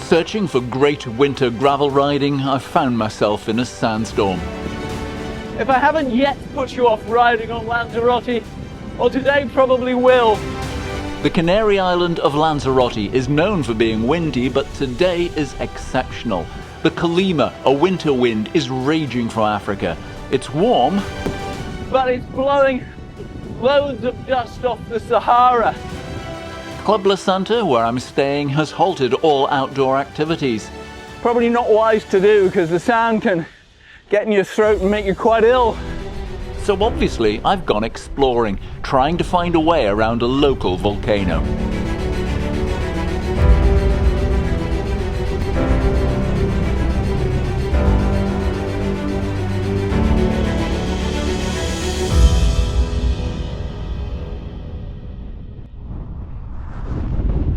Searching for great winter gravel riding, I found myself in a sandstorm. If I haven't yet put you off riding on Lanzarote, well, today probably will. The Canary Island of Lanzarote is known for being windy, but today is exceptional. The Kalima, a winter wind, is raging from Africa. It's warm, but it's blowing loads of dust off the Sahara. Club Lanta, where I'm staying, has halted all outdoor activities. Probably not wise to do because the sand can get in your throat and make you quite ill. So obviously I've gone exploring, trying to find a way around a local volcano.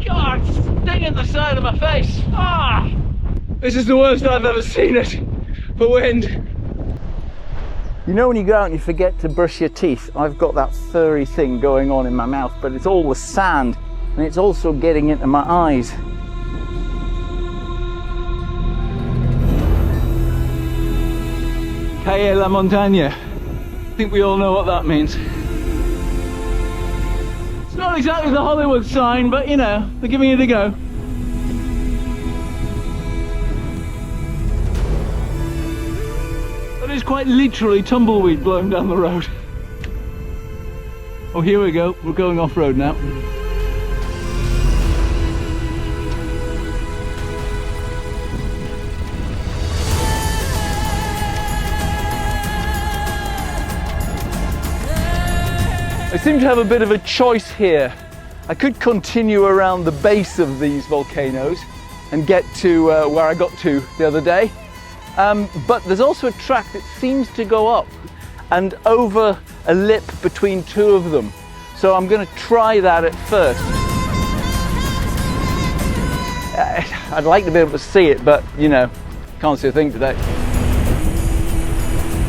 God, sting in the side of my face. Ah! This is the worst I've ever seen it for wind. You know when you go out and you forget to brush your teeth? I've got that furry thing going on in my mouth, but it's all the sand and it's also getting into my eyes. Calle la Montaña. I think we all know what that means. It's not exactly the Hollywood sign, but you know, they're giving it a go. It's quite literally tumbleweed blowing down the road. Oh, here we go. We're going off-road now. I seem to have a bit of a choice here. I could continue around the base of these volcanoes and get to where I got to the other day. But there's also a track that seems to go up and over a lip between two of them. So I'm going to try that at first. I'd like to be able to see it, but you know, can't see a thing today.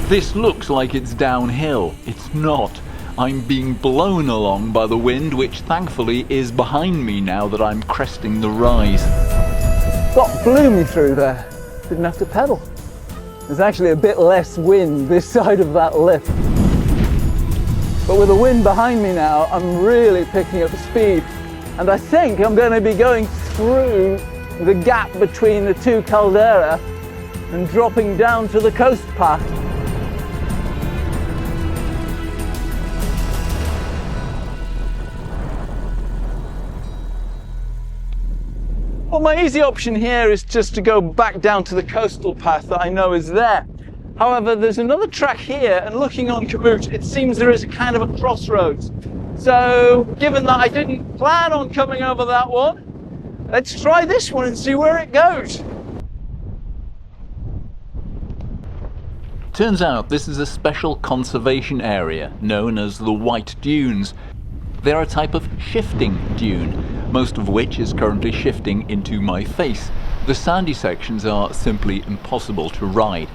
This looks like it's downhill. It's not. I'm being blown along by the wind, which thankfully is behind me now that I'm cresting the rise. What blew me through there? Didn't have to pedal. There's actually a bit less wind this side of that lip. But with the wind behind me now, I'm really picking up speed. And I think I'm going to be going through the gap between the two caldera and dropping down to the coast path. Well, my easy option here is just to go back down to the coastal path that I know is there. However, there's another track here, and looking on Komoot, it seems there is a kind of a crossroads. So, given that I didn't plan on coming over that one, let's try this one and see where it goes. Turns out this is a special conservation area known as the White Dunes. They're a type of shifting dune, most of which is currently shifting into my face. The sandy sections are simply impossible to ride.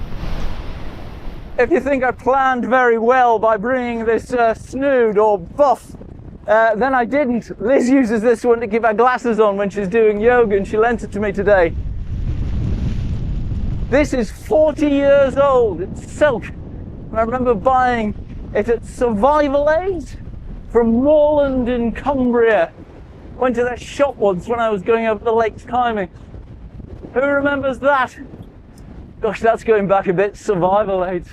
If you think I planned very well by bringing this snood or buff, then I didn't. Liz uses this one to keep her glasses on when she's doing yoga, and she lent it to me today. This is 40 years old. It's silk. And I remember buying it at Survival Aid from Moorland in Cumbria. Went to that shop once when I was going up the lakes climbing. Who remembers that? Gosh, that's going back a bit. Survival Aid.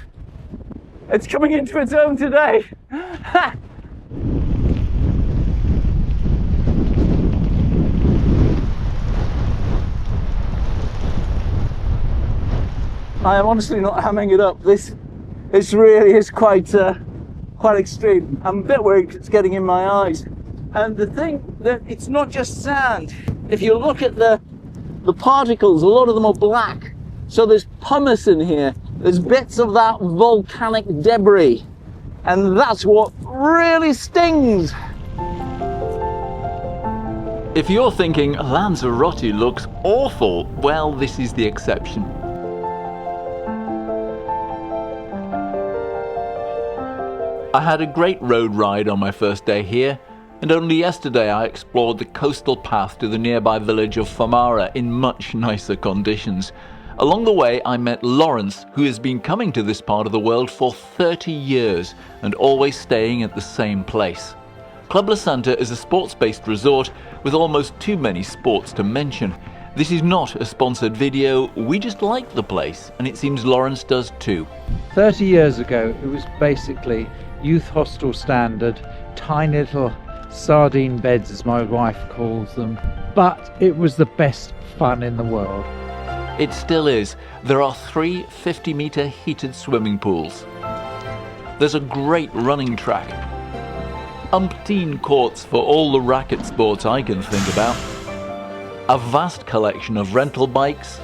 It's coming into its own today. Ha! I am honestly not hamming it up. This really is quite extreme. I'm a bit worried because it's getting in my eyes. And the thing that it's not just sand. If you look at the particles, a lot of them are black. So there's pumice in here. There's bits of that volcanic debris. And that's what really stings. If you're thinking Lanzarote looks awful, well, this is the exception. I had a great road ride on my first day here. And only yesterday I explored the coastal path to the nearby village of Famara in much nicer conditions. Along the way I met Lawrence, who has been coming to this part of the world for 30 years and always staying at the same place. Club Lanta is a sports-based resort with almost too many sports to mention. This is not a sponsored video, we just like the place, and it seems Lawrence does too. 30 years ago it was basically youth hostel standard, tiny little sardine beds as my wife calls them, but it was the best fun in the world. It still is. There are 3 50-metre heated swimming pools. There's a great running track. Umpteen courts for all the racket sports I can think about. A vast collection of rental bikes.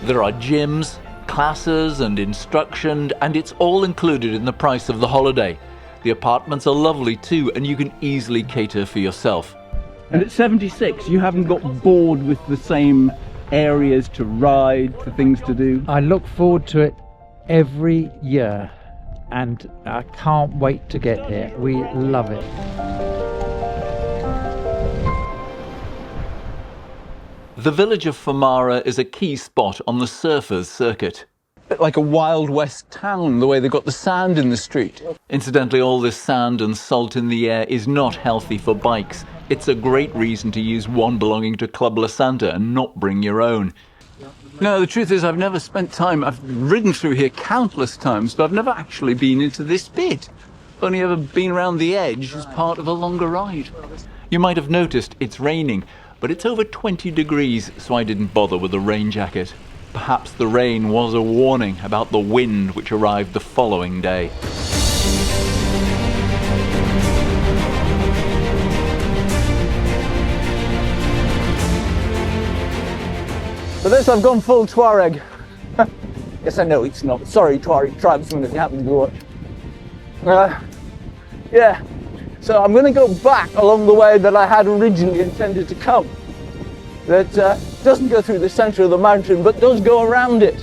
There are gyms, classes and instruction, and it's all included in the price of the holiday. The apartments are lovely too, and you can easily cater for yourself. And at 76, you haven't got bored with the same areas to ride, the things to do? I look forward to it every year and I can't wait to get here. We love it. The village of Famara is a key spot on the surfers circuit. Bit like a Wild West town, the way they've got the sand in the street. Incidentally, all this sand and salt in the air is not healthy for bikes. It's a great reason to use one belonging to Club Lanta and not bring your own. No, the truth is I've never spent time, I've ridden through here countless times, but I've never actually been into this bit. Only ever been around the edge as part of a longer ride. You might have noticed it's raining, but it's over 20 degrees, so I didn't bother with a rain jacket. Perhaps the rain was a warning about the wind which arrived the following day. For this I've gone full Tuareg. Yes, I know it's not. Sorry, Tuareg tribesmen, if you happen to be watching. Yeah, so I'm going to go back along the way that I had originally intended to come. That doesn't go through the centre of the mountain, but does go around it.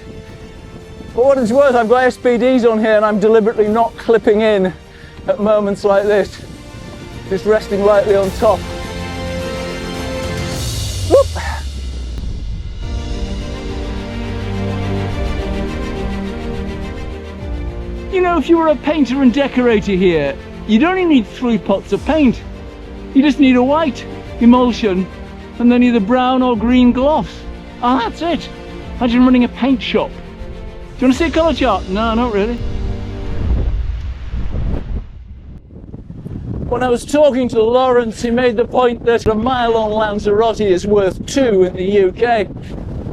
For what it's worth, I've got SPDs on here and I'm deliberately not clipping in at moments like this. Just resting lightly on top. Whoop! You know, if you were a painter and decorator here, you'd only need 3 pots of paint. You just need a white, emulsion, and then either brown or green gloss. Oh, that's it. Imagine running a paint shop. Do you want to see a colour chart? No, not really. When I was talking to Lawrence, he made the point that a mile on Lanzarote is worth 2 in the UK.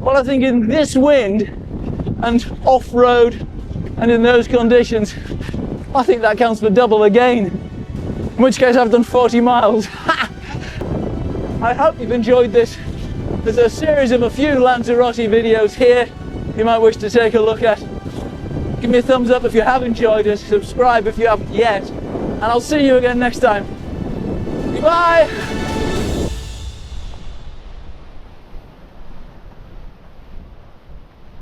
Well, I think in this wind and off-road and in those conditions, I think that counts for double again. In which case I've done 40 miles. I hope you've enjoyed this. There's a series of a few Lanzarote videos here you might wish to take a look at. Give me a thumbs up if you have enjoyed it, subscribe if you haven't yet, and I'll see you again next time. Goodbye!